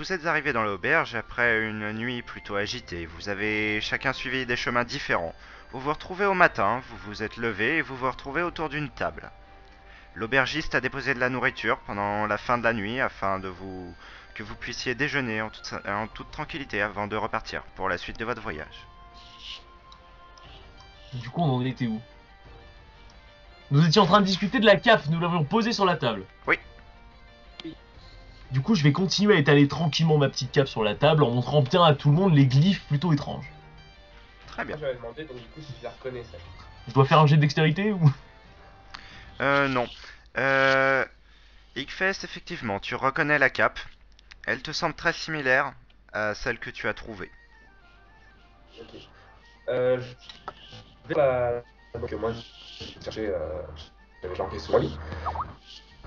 vous êtes arrivé dans l'auberge après une nuit plutôt agitée. Vous avez chacun suivi des chemins différents. Vous vous retrouvez au matin, vous vous êtes levé et vous vous retrouvez autour d'une table. L'aubergiste a déposé de la nourriture pendant la fin de la nuit afin que vous puissiez déjeuner en toute tranquillité avant de repartir pour la suite de votre voyage. Du coup, on en était où? Nous étions en train de discuter de la cape, nous l'avions posée sur la table. Oui. Du coup, je vais continuer à étaler tranquillement ma petite cape sur la table en montrant bien à tout le monde les glyphes plutôt étranges. Très bien. J'avais demandé, donc du coup, si je la reconnais, ça. Je dois faire un jet de dextérité ou... Non. Ickfest, effectivement, tu reconnais la cape. Elle te semble très similaire à celle que tu as trouvée. Ok. Je vais la... Donc moi, je cherchais... j'avais planqué sous mon lit.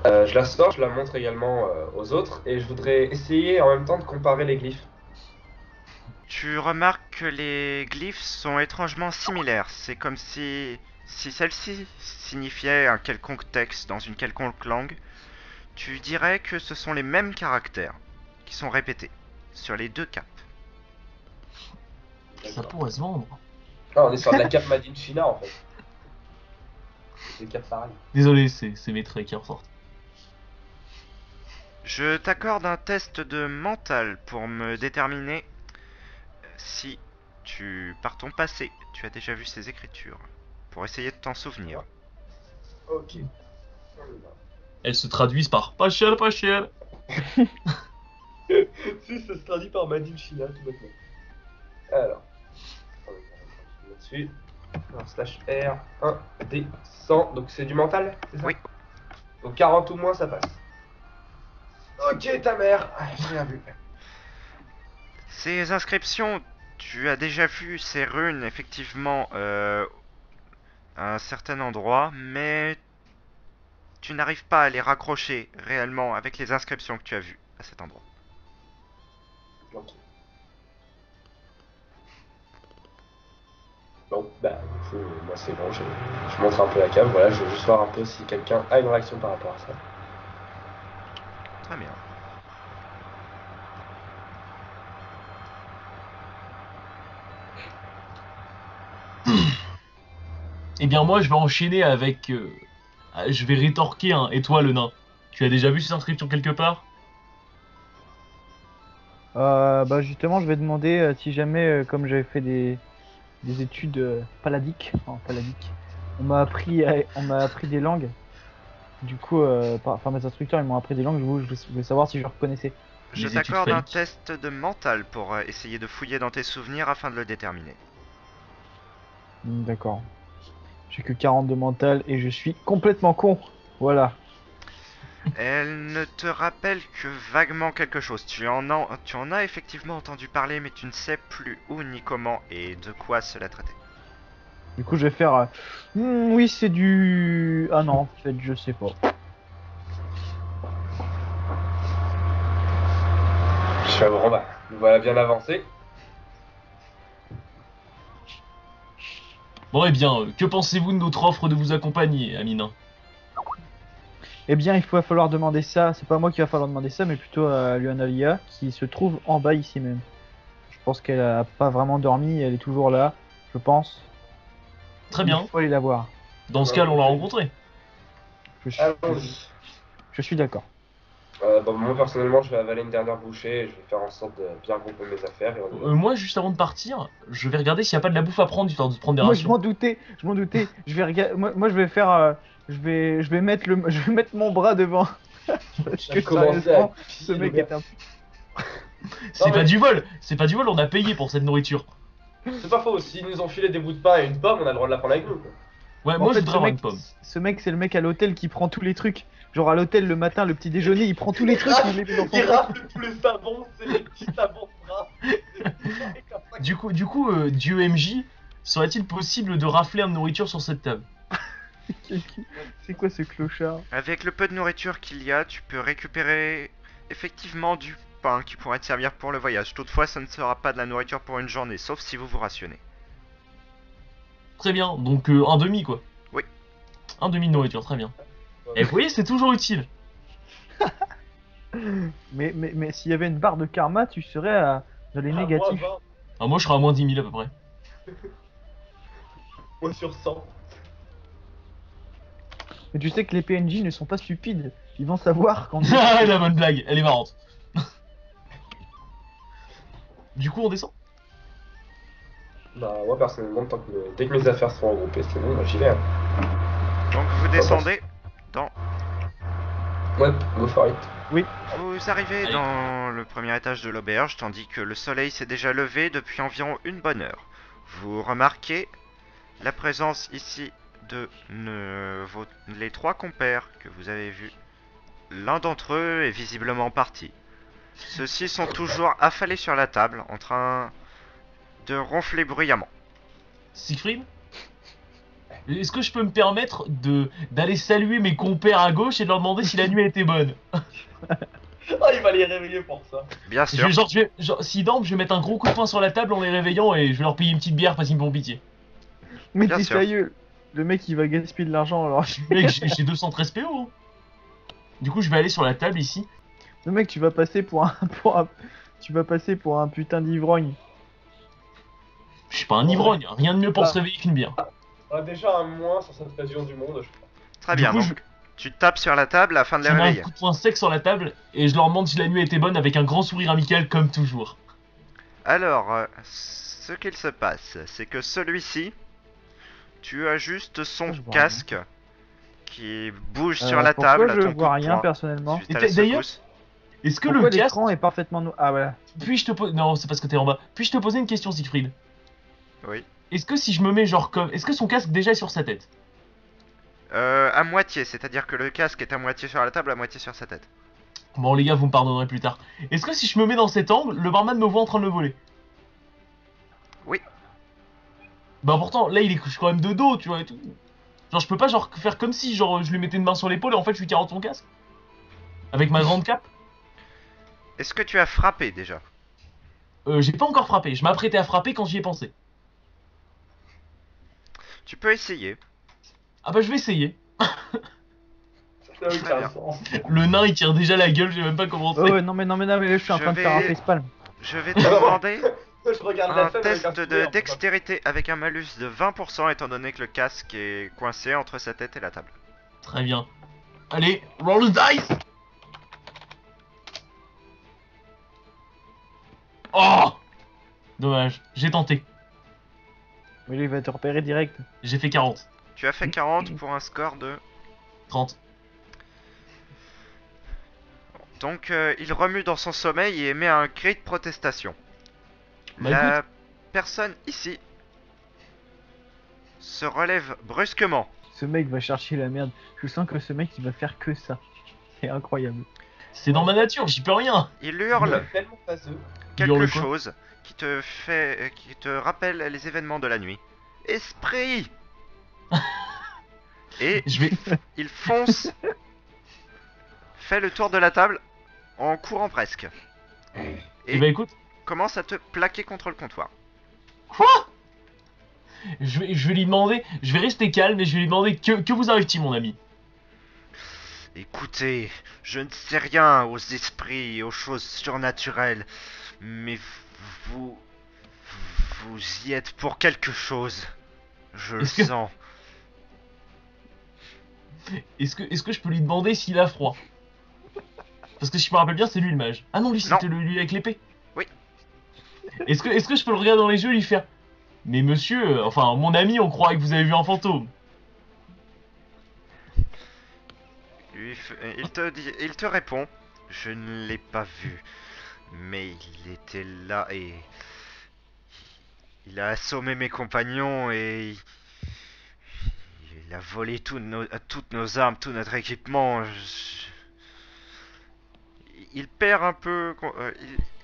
Je la sors, je la montre également aux autres, et je voudrais essayer en même temps de comparer les glyphes. Tu remarques que les glyphes sont étrangement similaires. C'est comme si celle-ci signifiait un quelconque texte dans une quelconque langue. Tu dirais que ce sont les mêmes caractères qui sont répétés sur les deux capes. Ça pourrait se vendre. Ah, on est sur de la cape Made in China, en fait. C'est des capes pareilles. Désolé, c'est mes traits qui ressortent. Je t'accorde un test de mental pour me déterminer si par ton passé, tu as déjà vu ces écritures. Pour essayer de t'en souvenir. Ok. Elles se traduisent par pas cher, pas cher. Si, ça se traduit par Made in China, tout bêtement. Alors. Là-dessus. Alors, slash R, 1, D, 100. Donc c'est du mental, c'est ça? Oui. Donc 40 ou moins, ça passe. Ok, ta mère. J'ai rien vu. Ces inscriptions, tu as déjà vu ces runes effectivement à un certain endroit, mais tu n'arrives pas à les raccrocher réellement avec les inscriptions que tu as vues à cet endroit. Ok. Bon, bah, du coup, moi c'est bon, je montre un peu la cave, voilà, je veux juste voir un peu si quelqu'un a une réaction par rapport à ça. Très bien. Eh bien moi, je vais enchaîner avec... je vais rétorquer un... Et toi, le nain? Tu as déjà vu ces inscriptions quelque part? Bah justement, je vais demander si jamais, comme j'avais fait des études paladiques, enfin paladiques, on m'a appris des langues. Du coup, enfin mes instructeurs, ils m'ont appris des langues. Je voulais savoir si je reconnaissais. Je Les études t'accorde un phalliques. test de mental pour essayer de fouiller dans tes souvenirs afin de le déterminer. D'accord. J'ai que 40 de mental et je suis complètement con. Voilà. Elle ne te rappelle que vaguement quelque chose. Tu en as effectivement entendu parler, mais tu ne sais plus où ni comment et de quoi cela traitait. Du coup, je vais faire. Oui, c'est du. Ah non, en fait, je sais pas. Je fais bon, bah, nous voilà bien avancé. Bon, eh bien, que pensez-vous de notre offre de vous accompagner, Amina? Eh bien, va falloir demander ça. C'est pas moi qui va falloir demander ça, mais plutôt à Luanalia, qui se trouve en bas ici même. Je pense qu'elle a pas vraiment dormi, elle est toujours là, je pense. Très Il bien. faut aller la voir. Dans ce cas, on l'a rencontré. Je suis, Allons-y. je suis d'accord. Bon, moi personnellement, je vais avaler une dernière bouchée et je vais faire en sorte de bien grouper mes affaires. Et on y va. Moi, juste avant de partir, je vais regarder s'il n'y a pas de la bouffe à prendre, histoire de se prendre des Moi, je rations. m'en doutais, je m'en doutais. Moi, je vais faire. Je vais mettre je vais mettre mon bras devant. Parce que J'ai commencé à sérieusement, ce piller, mec le est un. C'est Non, pas mais- du vol, c'est pas du vol, on a payé pour cette nourriture. C'est pas faux, s'ils nous ont filé des bouts de pain et une pomme, on a le droit de la prendre avec nous, quoi. Ouais, En moi je fait, voudrais avoir une pomme. ce mec, c'est le mec à l'hôtel qui prend tous les trucs. Genre à l'hôtel le matin, le petit déjeuner, il prend tous les trucs, il les met dans son Il sac. rafle tous les savons, c'est les petits savons de bras. Dieu MJ, serait-il possible de rafler une nourriture sur cette table? C'est quoi ce clochard? Avec le peu de nourriture qu'il y a, tu peux récupérer effectivement du pain qui pourrait te servir pour le voyage. Toutefois, ça ne sera pas de la nourriture pour une journée, sauf si vous vous rationnez. Très bien, donc un demi quoi. Oui. Un demi de nourriture, très bien. Et vous voyez, c'est toujours utile. Mais s'il y avait une barre de karma, tu serais dans les négatifs. Moi, 20, Ah, moi, je serai à moins 10 000 à peu près. moi sur 100. Mais tu sais que les PNJ ne sont pas stupides. Ils vont savoir quand. Ah, la bonne blague, elle est marrante. Du coup, on descend. Bah, moi personnellement, dès que mes affaires seront regroupées, c'est bon, j'y vais. Hein. Donc vous descendez dans... Ouais, go for it. Vous arrivez Allez. dans le premier étage de l'auberge, tandis que le soleil s'est déjà levé depuis environ une bonne heure. Vous remarquez la présence ici de les 3 compères que vous avez vus. L'un d'entre eux est visiblement parti. Ceux-ci sont toujours affalés sur la table, en train de ronfler bruyamment. Siegfried, est-ce que je peux me permettre d'aller saluer mes compères à gauche et de leur demander si la nuit a été bonne? Ah, il va les réveiller pour ça. Bien sûr. Si d'ample, je vais mettre un gros coup de poing sur la table en les réveillant et je vais leur payer une petite bière parce qu'ils me font pitié. Mais Bien t'es sûr. sérieux? Le mec il va gaspiller de l'argent alors. Mec, j'ai 213 PO. Hein. Du coup, je vais aller sur la table ici. Le mec tu vas passer tu vas passer pour un putain d'ivrogne. Je suis pas un ivrogne, rien de mieux pour Ah. se réveiller qu'une bière. On a déjà un moins sur cette région du monde, je crois. Très Du bien, coup, donc tu tapes sur la table afin de les Je mets un réveiller. coup de poing sec sur la table et je leur demande si la nuit a été bonne avec un grand sourire amical comme toujours. Alors, ce qu'il se passe, c'est que celui-ci, tu as juste son Je vois casque qui bouge sur la Pourquoi table à je ton coup vois de rien poing personnellement? suite à la D'ailleurs, secousse. Est-ce que Pourquoi le casque... l'écran est parfaitement noir? Ah ouais. Puis-je te poser... Non, c'est parce que t'es en bas. Puis-je te poser une question, Siegfried? Oui. Est-ce que si je me mets genre comme... Est-ce que son casque déjà est sur sa tête? À moitié, c'est-à-dire que le casque est à moitié sur la table, à moitié sur sa tête. Bon les gars, vous me pardonnerez plus tard. Est-ce que si je me mets dans cet angle, le barman me voit en train de le voler? Oui. Bah pourtant, là je suis quand même de dos, tu vois et tout. Genre je peux pas genre faire comme si genre je lui mettais une main sur l'épaule et en fait je lui carotte son casque? Avec ma grande cape? Est-ce que tu as frappé déjà? J'ai pas encore frappé, je m'apprêtais à frapper quand j'y ai pensé. Tu peux essayer. Ah bah je vais essayer. Ça n'a Très aucun bien. sens. Le nain il tire déjà la gueule, j'ai même pas commencé. Oh ouais, non mais là je suis en Je train de faire un vais- facepalm. Je vais te demander Je regarde la un femme avec test un de sourire, dextérité avec un malus de 20% étant donné que le casque est coincé entre sa tête et la table. Très bien. Allez, roll the dice. Oh, dommage, j'ai tenté. Mais lui il va te repérer direct. J'ai fait 40. Tu as fait 40 pour un score de... 30. Donc il remue dans son sommeil et émet un cri de protestation. Bah, La personne ici se relève brusquement. Ce mec va chercher la merde. Je sens que ce mec il va faire que ça. C'est incroyable. C'est dans ma nature, j'y peux rien. Il hurle Il est tellement phaseux. Il hurle quelque quoi chose qui te rappelle les événements de la nuit. Esprit Et Je vais... il fonce, fait le tour de la table en courant presque. Eh bah écoute, Commence à te plaquer contre le comptoir. quoi? Je vais lui demander, je vais rester calme et je vais lui demander que vous arrive-t-il mon ami? Écoutez, je ne sais rien aux esprits et aux choses surnaturelles, mais vous y êtes pour quelque chose. Je le Est-ce que- sens. Est-ce que je peux lui demander s'il a froid? Parce que si je me rappelle bien, c'est lui le mage. Ah non, lui Non. c'était lui avec l'épée. Oui. Est-ce que je peux le regarder dans les yeux et lui faire... Mais monsieur, enfin mon ami, on croirait que vous avez vu un fantôme. Il te répond, je ne l'ai pas vu, mais il était là et il a assommé mes compagnons et il a volé toutes nos armes, tout notre équipement. Il perd un peu,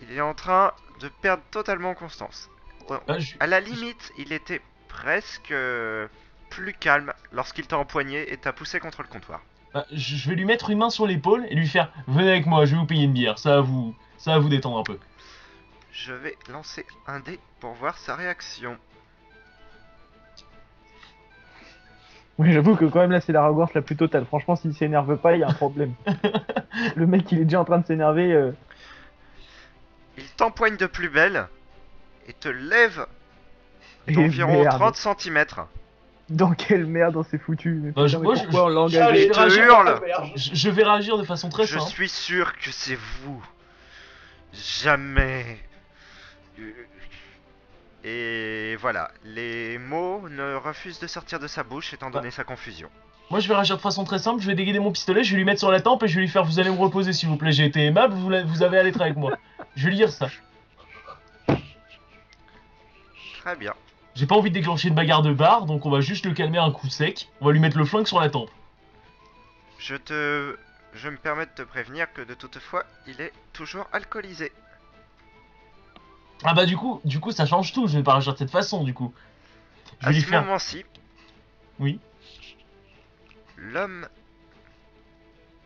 il est en train de perdre totalement constance. Ah, À la limite, il était presque plus calme lorsqu'il t'a empoigné et t'a poussé contre le comptoir. je vais lui mettre une main sur l'épaule et lui faire venez avec moi, je vais vous payer une bière, ça va vous détendre un peu. Je vais lancer un dé pour voir sa réaction. Oui, j'avoue que quand même là c'est la regorge la plus totale. Franchement, s'il s'énerve pas, il y a un problème. Le mec, il est déjà en train de s'énerver. Il t'empoigne de plus belle et te lève Et d'environ merde. 30 cm. Dans quelle merde on s'est foutu. Mais Bah, putain, mais moi, pourquoi on l'a engagé Allez, te réagis, hurle. merde. Je vais réagir de façon très Je simple. suis sûr que c'est vous. Jamais. Et voilà, les mots ne refusent de sortir de sa bouche étant donné sa confusion. Moi, je vais réagir de façon très simple. Je vais dégainer mon pistolet, je vais lui mettre sur la tempe et je vais lui faire vous allez vous reposer s'il vous plaît. J'ai été aimable, vous avez à l'être avec moi. Je vais lui dire ça. Très bien. J'ai pas envie de déclencher une bagarre de bar, donc on va juste le calmer à un coup sec. On va lui mettre le flingue sur la tempe. Je me permets de te prévenir que de toutefois, il est toujours alcoolisé. Ah bah du coup ça change tout. Je vais pas réagir de cette façon du coup. Je À vais lui ce faire. moment-ci, Oui. l'homme,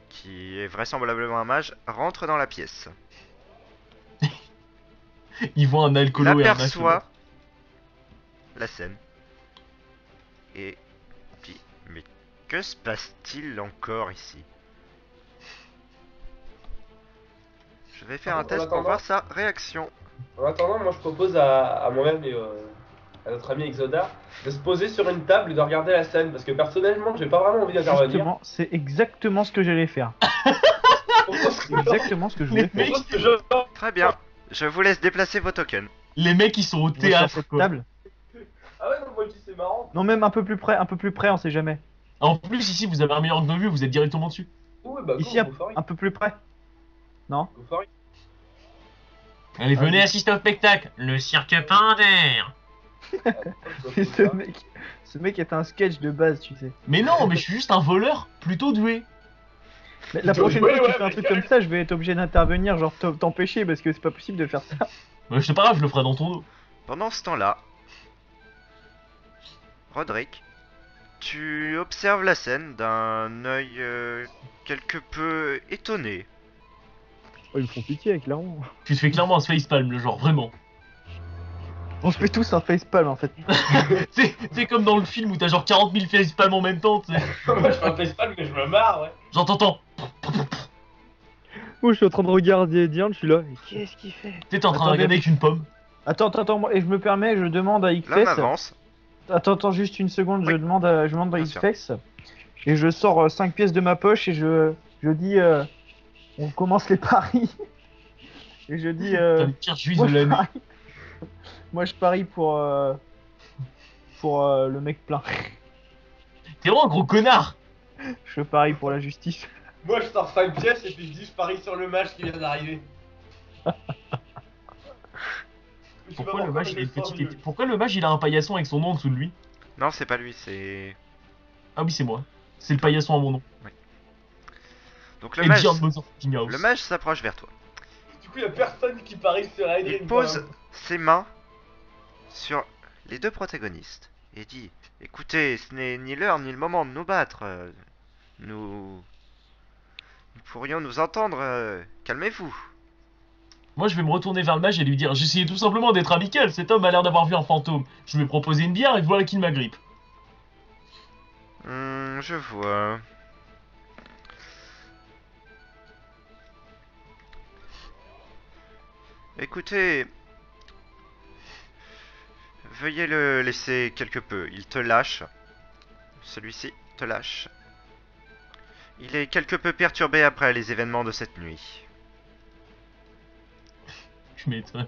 qui est vraisemblablement un mage, rentre dans la pièce. Il voit un Il alcoolo et un mage. aperçoit la scène. Et dit, mais que se passe-t-il encore ici? Je vais faire un En test pour attendant- voir sa réaction. En attendant, moi je propose à moi-même et à notre ami Exoda de se poser sur une table et de regarder la scène parce que personnellement j'ai pas vraiment envie d'intervenir. Justement, c'est exactement ce que j'allais faire. C'est exactement ce que je voulais Mais- faire. Propose que je- Très bien. Je vous laisse déplacer vos tokens. Les mecs ils sont au On va sur théâtre cette quoi. table. Ah ouais, non, moi je dis c'est marrant. Non, même un peu plus près, on sait jamais. En plus ici vous avez un meilleur angle de vue, vous êtes directement dessus. Ouais, bah Ici, go for it, un peu plus près. Non? go for it. Allez Ah, venez oui. assister au spectacle. Le cirque Pinder. Mais ce mec est un sketch de base, tu sais. Mais non mais je suis juste un voleur plutôt doué. Mais la Ouais, prochaine ouais, fois que tu ouais, fais un mais truc comme ça, je vais être obligé d'intervenir, genre t'empêcher parce que c'est pas possible de faire ça. Mais c'est pas grave, je le ferai dans ton dos. Pendant ce temps-là, Roderick, tu observes la scène d'un œil quelque peu étonné. Oh, ils me font pitié, clairement. Tu te fais clairement un facepalm, le genre vraiment. On se fait tous un facepalm en fait. C'est comme dans le film où t'as genre 40 000 facepalms en même temps, tu sais. Moi je fais un facepalm mais je me marre, ouais. Genre t'entends. Moi je suis en train de regarder Diane, je suis là. Mais qu'est-ce qu'il fait? T'es en train de Attendez. regarder avec une pomme. Attends, moi, et je me permets, je demande à L'homme Xfess. avance. Attends, juste une seconde, Oui. je demande à Bien sûr. Xfess. Et je sors 5 pièces de ma poche et je dis on commence les paris. Et je dis T'as le pire juice moi, de je l'année. parie... moi je parie pour le mec plein. T'es vraiment un gros connard. Je parie pour la justice. Moi je sors 5 pièces et puis je dis je parie sur le match qui vient d'arriver. Je sais pas Pourquoi le mage il a une je sors petite le- Pourquoi le mage il a un paillasson avec son nom en dessous de lui? Non, c'est pas lui, c'est... Ah oui c'est moi. C'est le paillasson à mon nom. Donc Et le mage, Björn Mother King House. le mage s'approche vers toi. Du coup y'a personne qui parie sur Adrien. Il pose ses mains sur les deux protagonistes et dit, écoutez, ce n'est ni l'heure ni le moment de nous battre. Nous pourrions nous entendre. Calmez-vous. Moi je vais me retourner vers le mage et lui dire j'essayais tout simplement d'être amical, cet homme a l'air d'avoir vu un fantôme. Je lui ai proposé une bière et voilà qu'il m'agrippe. Je vois. Écoutez, veuillez le laisser quelque peu. Il te lâche. Celui-ci te lâche. Il est quelque peu perturbé après les événements de cette nuit. Je m'étonne.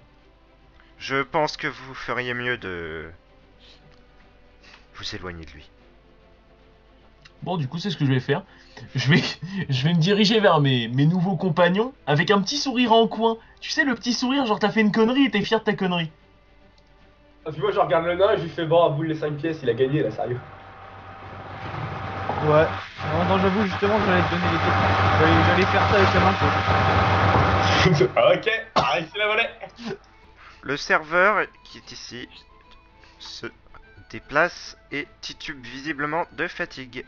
Je pense que vous feriez mieux de vous éloigner de lui. Bon du coup c'est ce que je vais faire. Je vais me diriger vers mes nouveaux compagnons avec un petit sourire en coin. Tu sais le petit sourire genre t'as fait une connerie et t'es fier de ta connerie. Ah, puis moi je regarde le nain et je lui fais bon à boule les 5 pièces, il a gagné là, sérieux. Ouais. Non, j'avoue justement j'allais te donner les pièces. J'allais faire ça avec la main. Ah, ok, ah, ici la volée. Le serveur qui est ici se déplace et titube visiblement de fatigue.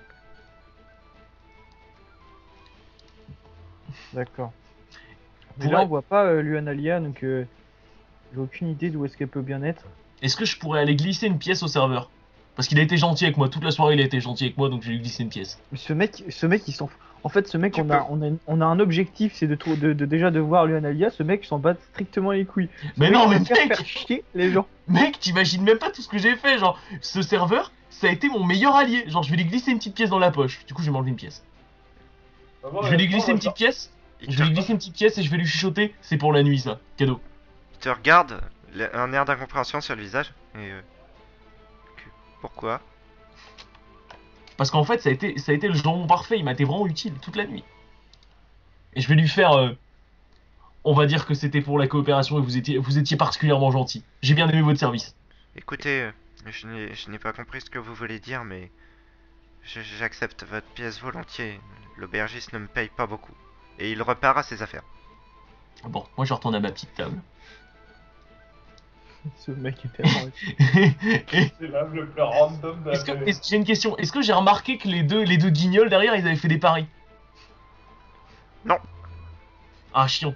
D'accord. Mais Pour là elle- on voit pas Luanalia donc j'ai aucune idée d'où est-ce qu'elle peut bien être. Est-ce que je pourrais aller glisser une pièce au serveur? Parce qu'il a été gentil avec moi, toute la soirée il a été gentil avec moi donc je vais lui glisser une pièce. Mais ce mec il s'en fout. En fait, ce mec, Tu on a un objectif, c'est déjà de voir Luanalia. Ce mec s'en bat strictement les couilles. Mais Ce non, mec mais préfère mec, faire chier les gens. mec, t'imagines même pas tout ce que j'ai fait. Genre, ce serveur, ça a été mon meilleur allié. Genre, je vais lui glisser une petite pièce dans la poche. Du coup, je vais m'enlever une pièce. Je vais lui glisser une petite pièce. Il Je te, vais lui glisser une petite pièce et je vais lui chuchoter. C'est pour la nuit, ça. Cadeau. il te regarde, un air d'incompréhension sur le visage. Et pourquoi? Parce qu'en fait, ça a été le jambon parfait. Il m'a été vraiment utile toute la nuit. Et je vais lui faire. On va dire que c'était pour la coopération et vous étiez particulièrement gentil. J'ai bien aimé votre service. Écoutez, je n'ai pas compris ce que vous voulez dire, mais j'accepte votre pièce volontiers. L'aubergiste ne me paye pas beaucoup. Et il repart à ses affaires. Bon, moi je retourne à ma petite table. Ce mec est tellement. C'est l'âme le plus random de la planète. J'ai une question. Est-ce que j'ai remarqué que les deux guignols derrière, ils avaient fait des paris? Non. Ah, chiant.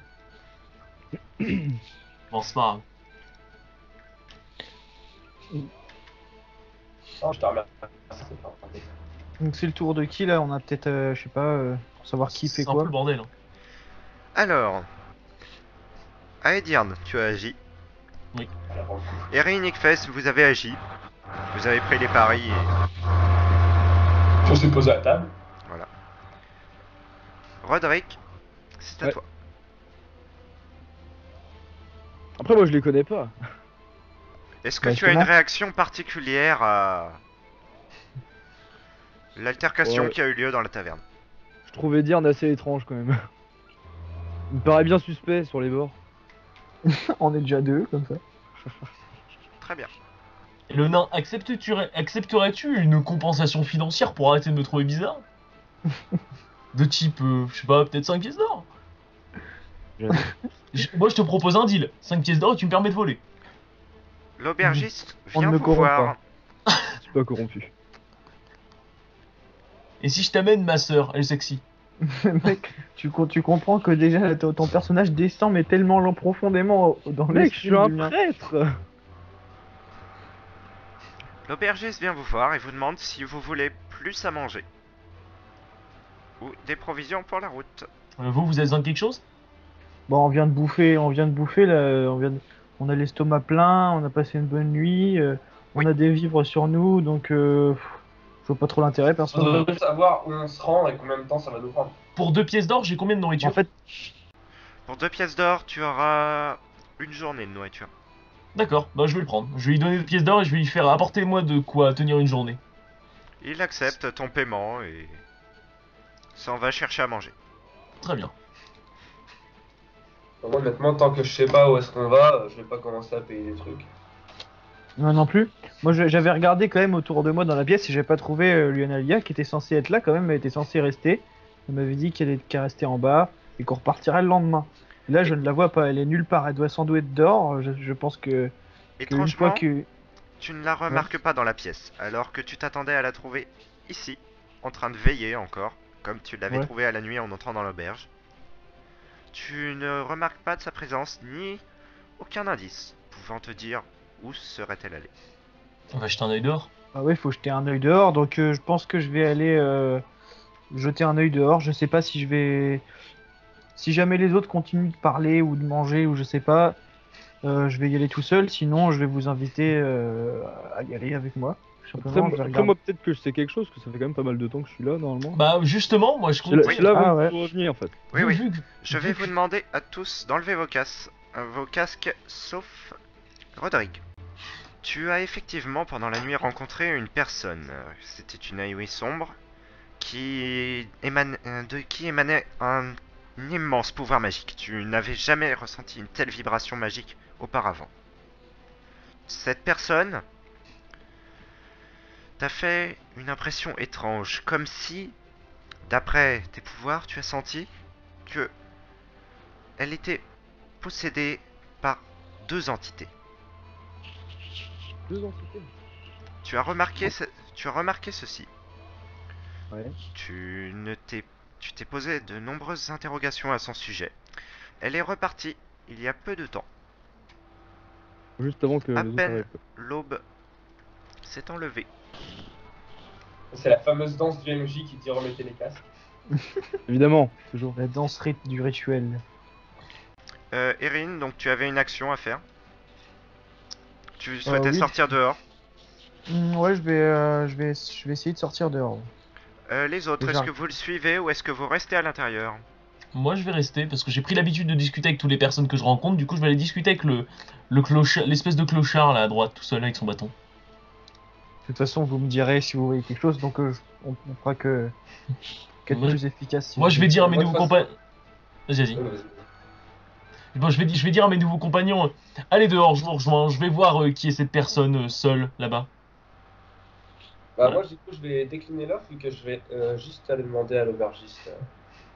Bon, c'est pas grave. Oh, je te remercie. Donc c'est le tour de qui là? On a peut-être, je sais pas, pour savoir qui fait C'est un quoi. peu le bordel. Hein. Alors, Aediarn, tu as agi. Et Reinigfest, vous avez agi. Vous avez pris les paris et Je suis posé à table. voilà. Roderick, c'est à Ouais. toi. Après, moi, je les connais pas. Est-ce que Bah, tu as une justement. réaction particulière à l'altercation Ouais. qui a eu lieu dans la taverne? Je trouvais Diane assez étrange quand même. Il me paraît bien suspect sur les bords. On est déjà deux comme ça. Très bien. Et le nain, accepterais-tu une compensation financière pour arrêter de me trouver bizarre? De type, je sais pas, peut-être 5 pièces d'or? Jamais. Moi je te propose un deal. 5 pièces d'or et tu me permets de voler. L'aubergiste On vient ne me vous corrompt voir. Je suis pas corrompu. Et si je t'amène ma sœur, elle est sexy? Mec, tu comprends que déjà ton personnage descend mais tellement profondément dans Mec, je suis l'estime un du mien. prêtre. L'aubergiste vient vous voir et vous demande si vous voulez plus à manger. Ou des provisions pour la route. Vous êtes besoin de quelque chose? Bon, on vient de bouffer là, on a l'estomac plein, on a passé une bonne nuit, on Oui. a des vivres sur nous, donc je vois pas trop l'intérêt On personne. devrait savoir où on se rend et combien de temps ça va nous prendre. Pour 2 pièces d'or, j'ai combien de nourriture? En fait, Pour 2 pièces d'or, tu auras une journée de nourriture. D'accord, bah je vais le prendre. Je vais lui donner 2 pièces d'or et je vais lui faire apporter-moi de quoi tenir une journée. Il accepte ton paiement et s'en va chercher à manger. Très bien. Moi, honnêtement, tant que je sais pas où est-ce qu'on va, je vais pas commencer à payer des trucs. moi non plus. Moi j'avais regardé quand même autour de moi dans la pièce et j'avais pas trouvé Luanalia qui était censée être là quand même, elle était censée rester. Elle m'avait dit qu'elle restait en bas et qu'on repartirait le lendemain. Là je ne la vois pas, elle est nulle part, elle doit sans doute être dehors. Je pense que une fois Étrangement, que. tu ne la remarques pas dans la pièce, alors que tu t'attendais à la trouver ici, en train de veiller encore, comme tu l'avais Ouais. trouvée à la nuit en entrant dans l'auberge. Tu ne remarques pas de sa présence ni aucun indice pouvant te dire où serait-elle allée. On va jeter un œil dehors. Ah ouais, faut jeter un œil dehors, donc je pense que je vais aller jeter un œil dehors. Je sais pas si je vais. Si jamais les autres continuent de parler ou de manger ou je sais pas, je vais y aller tout seul. Sinon, je vais vous inviter à y aller avec moi. Tout Après, simplement, je vais après, regarder. moi, peut-être que je sais quelque chose, parce que ça fait quand même pas mal de temps que je suis là, normalement. Bah justement, moi je C'est là, compte. c'est là où Ah il ouais. faut revenir, en fait. Oui, oui. Vu que- Je vais vous demander à tous d'enlever vos casques, sauf Rodrigue. Tu as effectivement pendant la nuit rencontré une personne. C'était une nuit sombre qui émanait un immense pouvoir magique. Tu n'avais jamais ressenti une telle vibration magique auparavant. Cette personne t'a fait une impression étrange, comme si, d'après tes pouvoirs, tu as senti que elle était possédée par 2 entités. Deux entités. Tu as remarqué ceci. Ouais. Tu t'es posé de nombreuses interrogations à son sujet. Elle est repartie il y a peu de temps. Juste avant que À les autres peine. arrivent, quoi. L'aube s'est enlevée. C'est la fameuse danse du MJ qui dit remettez les casques. Évidemment, toujours. La danse du rituel. Erin, donc tu avais une action à faire. Tu souhaitais Oui. sortir dehors. Ouais, je vais essayer de sortir dehors. Les autres, Et est-ce que j'arrive. vous le suivez ou est-ce que vous restez à l'intérieur? Moi, je vais rester parce que j'ai pris l'habitude de discuter avec toutes les personnes que je rencontre. Du coup, je vais aller discuter avec le clochard, l'espèce de clochard là à droite, tout seul avec son bâton. De toute façon, vous me direz si vous voyez quelque chose, donc on fera que qu'être Moi, plus efficace. Si moi, vous je vais voulez. dire à mes Moi, de nouveaux toute façon- compagnons. Vas-y. Vas-y. Bon, je vais dire à mes nouveaux compagnons, allez dehors, je vous rejoins, je vais voir qui est cette personne seule là-bas. Bah, Voilà. moi, du coup, je vais décliner l'offre vu que je vais juste aller demander à l'aubergiste.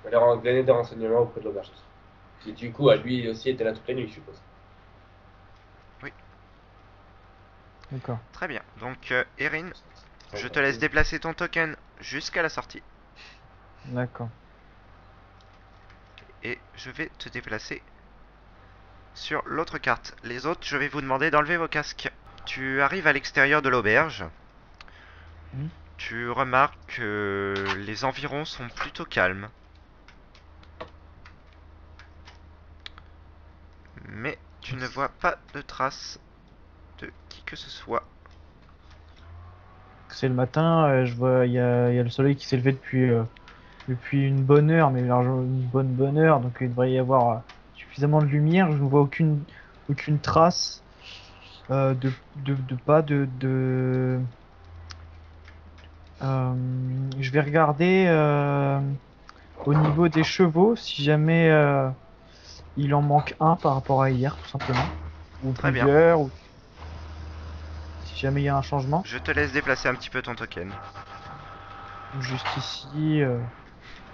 Aller gagner des renseignements auprès de l'aubergiste. Qui, du coup, à lui aussi était là toute la nuit, je suppose. D'accord. Très bien. Donc, Erin, je te laisse déplacer ton token jusqu'à la sortie. D'accord. Et je vais te déplacer sur l'autre carte. Les autres, je vais vous demander d'enlever vos casques. Tu arrives à l'extérieur de l'auberge. Mhm. Tu remarques que les environs sont plutôt calmes. Mais tu ne vois pas de traces de qui que ce soit. C'est le matin, je vois, il y a le soleil qui s'est levé depuis une bonne heure, mais largement une bonne heure, donc il devrait y avoir suffisamment de lumière. Je ne vois aucune trace de pas Euh, je vais regarder au niveau des chevaux si jamais il en manque un par rapport à hier, tout simplement, ou Très bien. plusieurs, ou si jamais il y a un changement. Je te laisse déplacer un petit peu ton token. Juste ici,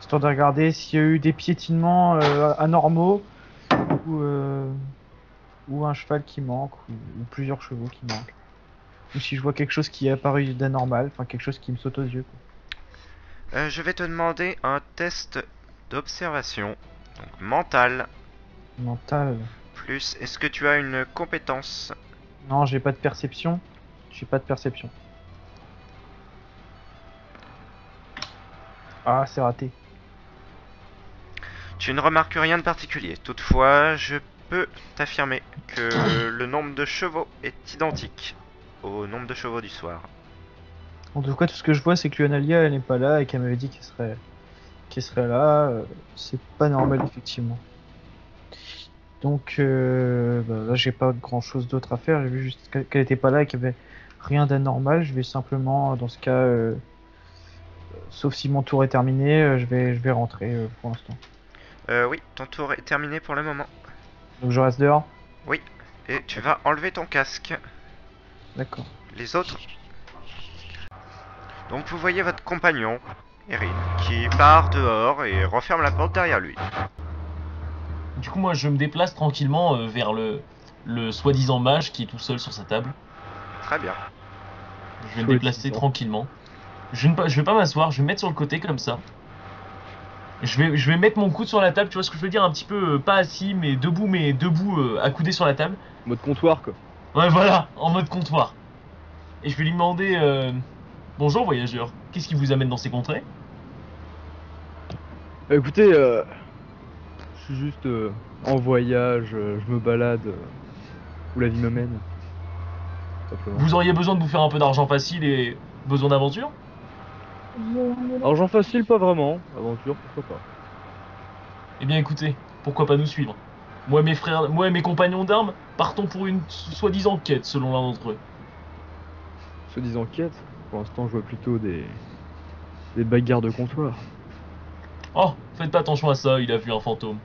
histoire de regarder s'il y a eu des piétinements anormaux ou, euh, ou un cheval qui manque ou plusieurs chevaux qui manquent. Ou si je vois quelque chose qui est apparu d'anormal, enfin quelque chose qui me saute aux yeux, quoi. Je vais te demander un test d'observation, donc mental, Mental. plus est-ce que tu as une compétence? Non, j'ai pas de perception. J'ai pas de perception. Ah, c'est raté. Tu ne remarques rien de particulier. Toutefois, je peux t'affirmer que le nombre de chevaux est identique au nombre de chevaux du soir. En tout cas, tout ce que je vois, c'est que Luanalia, elle n'est pas là et qu'elle m'avait dit qu'elle serait là. C'est pas normal, effectivement. Donc, bah, là, j'ai pas grand chose d'autre à faire. J'ai vu juste qu'elle était pas là et qu'il y avait rien d'anormal. Je vais simplement, dans ce cas, sauf si mon tour est terminé, je vais rentrer pour l'instant. Oui, ton tour est terminé pour le moment. Donc, je reste dehors. Oui, et tu vas enlever ton casque. D'accord. Les autres. Donc vous voyez votre compagnon, Erin, qui part dehors et referme la porte derrière lui. Du coup, moi, je me déplace tranquillement vers le soi-disant mage qui est tout seul sur sa table. Très bien. Je vais me Chouette, déplacer c'est ça. tranquillement. Je vais pas m'asseoir, je vais me mettre sur le côté comme ça. Je vais mettre mon coude sur la table, tu vois ce que je veux dire, un petit peu pas assis, mais debout accoudé sur la table. Mode comptoir, quoi. Ouais, voilà, en mode comptoir. Et je vais lui demander bonjour voyageur, qu'est-ce qui vous amène dans ces contrées? Écoutez, je suis juste en voyage, je me balade où la vie me mène. Simplement. Vous auriez besoin de vous faire un peu d'argent facile et besoin d'aventure? Argent facile, pas vraiment. Aventure, pourquoi pas. Eh bien écoutez, pourquoi pas nous suivre? Moi et mes compagnons d'armes, partons pour une soi-disant quête selon l'un d'entre eux. Soi-disant quête, pour l'instant, je vois plutôt des bagarres de comptoir. Oh, faites pas attention à ça, il a vu un fantôme.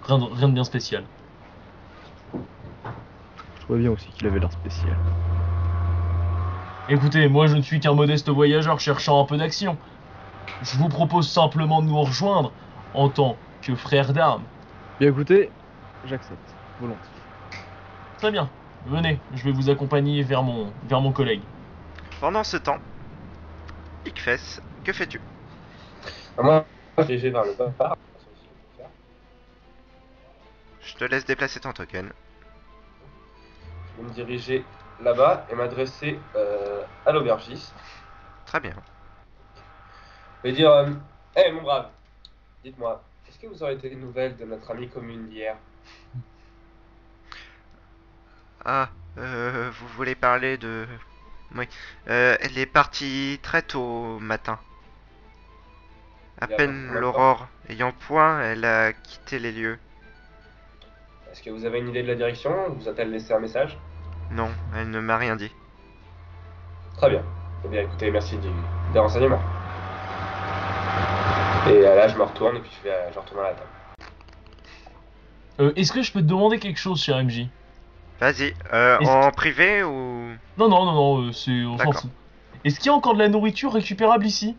Rien de bien spécial. Je trouvais bien aussi qu'il avait l'air spécial. Écoutez, moi je ne suis qu'un modeste voyageur cherchant un peu d'action. Je vous propose simplement de nous rejoindre en tant que frère d'armes. Bien écoutez, j'accepte, volontiers. Très bien, venez, je vais vous accompagner vers mon collègue. Pendant ce temps, Ickfess, que fais-tu? Moi, je vais vers le bar. Je te laisse déplacer ton token. Je vais me diriger là-bas et m'adresser à l'aubergiste. Très bien. Je vais dire hey, mon brave, Dites-moi, est-ce que vous aurez des nouvelles de notre amie commune d'hier? Ah, vous voulez parler de... Oui. Elle est partie très tôt au matin. À Il y a peine combien de l'aurore ayant point, elle a quitté les lieux. Est-ce que vous avez une idée de la direction? Vous a-t-elle laissé un message? Non, elle ne m'a rien dit. Très bien. Eh bien, écoutez, merci des renseignements. Et là, je me retourne et puis je retourne à la table. Est-ce que je peux te demander quelque chose, cher MJ? Vas-y, Est-ce en privé ou... Non, non, non, non, on s'en D'accord. fout. Est-ce qu'il y a encore de la nourriture récupérable ici?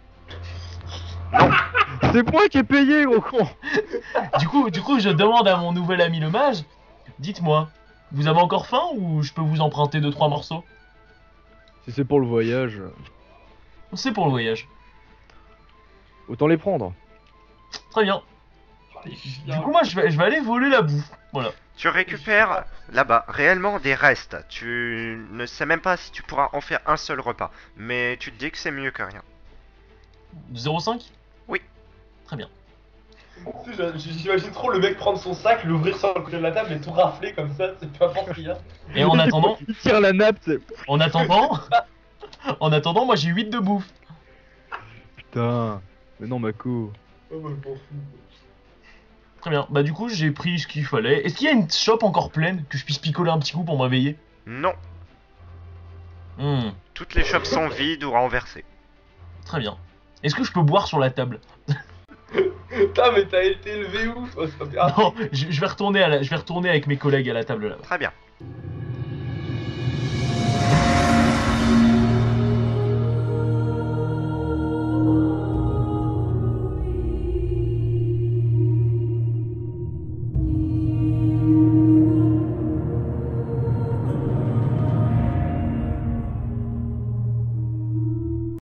C'est moi qui ai payé, gros con. Du coup, je demande à mon nouvel ami le mage, dites-moi, vous avez encore faim ou je peux vous emprunter 2-3 morceaux? Si c'est pour le voyage, C'est pour le voyage. autant les prendre. Très bien. Du coup, moi, je vais aller voler la bouffe. Voilà. Tu récupères là-bas réellement des restes. Tu ne sais même pas si tu pourras en faire un seul repas. Mais tu te dis que c'est mieux que rien. 0,5? Oui. Très bien. J'imagine trop le mec prendre son sac, l'ouvrir sur le côté de la table et tout rafler comme ça, c'est peu importe ce qu'il y a. Et en attendant, Il tire la nappe, c'est... en attendant, moi j'ai 8 de bouffe. Putain. Mais non, Mako. Oh, bah, je m'en fous. Très bien. Bah du coup, j'ai pris ce qu'il fallait. Est-ce qu'il y a une shop encore pleine que je puisse picoler un petit coup pour m'éveiller? Non, Hmm, toutes les shops sont vides ou renversées. très bien. Est-ce que je peux boire sur la table? Putain, mais t'as été élevé où toi? Non, je vais retourner avec mes collègues à la table là-bas. Très bien.